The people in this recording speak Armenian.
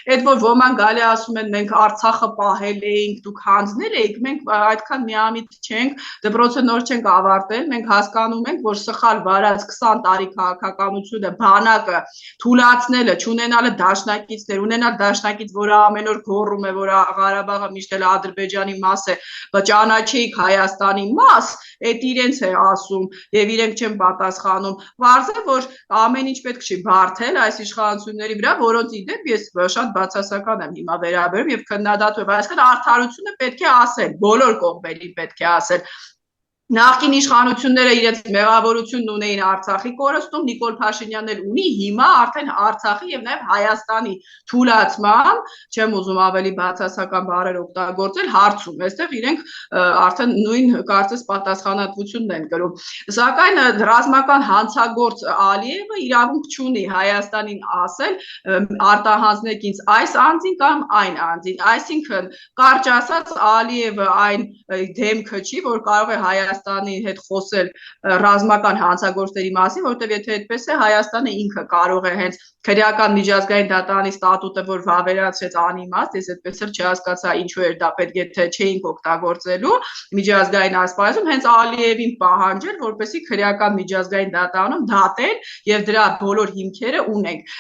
Այդ որ ոմանք գալի ասում են մենք Արցախը պահել էինք, դուք հանձնել էիք, մենք այդքան միամիտ չենք, դպրոցը նոր չենք ավարտել, մենք հասկանում ենք, որ սխալ վարած 20 տարի քաղաքականությունը, բանակը թուլացնելը, չունենալը դաշնակիցներ, ունենալ դաշնակից, որը ամեն օր գոռում է, որ Ղարաբաղը միշտ էլ Ադրբեջանի մաս է, ճանաչեիք Հայաստանի մաս, այդ իրենց է ասում եւ իրենք չեն պատասխանում։ Պարզ է, որ ամեն ինչ պետք չի բարթել այս իշխանությունների վրա, որոնց իդեպ ես շատ բացասական եմ հիմա վերաբերում եւ քննադատում, այսինքն արդարությունը պետք է ասել, բոլոր կողմերին պետք է ասել։ Նախկին իշխանությունները իրենց մեղավորությունն ունեին Արցախի կորստում, Նիկոլ Փաշինյանն էլ ունի հիմա արդեն Արցախի եւ նաեւ Հայաստանի թուլացման, չեմ ուզում ավելի բացասական բառեր օգտագործել, հարցում, այստեղ իրենք արդեն նույն կարծես պատասխանատվությունն են կրում։ Սակայն ռազմական հանցագործ Ալիևը իրավունք չունի Հայաստանին ասել արտահանձնեք ինձ այս անձին կամ այն անձին, այսինքն կարճ ասած Ալիևը այն դեմքը չի, որ կարող է Հայաստանի հետ խոսել ռազմական հանցագործների մասին, որտեղ եթե այդպես է Հայաստանը ինքը կարող է հենց քրեական միջազգային դատարանի ստատուտը, որ վավերացրեց անիմաստ, ես այդպես էլ չհասկացա ինչու էր դա պետք եթե չէինք օգտագործելու միջազգային ասպարեզում, հենց Ալիևին պահանջել, որպեսզի քրեական միջազգային դատարանում դատեն եւ դրա բոլոր հիմքերը ունենք։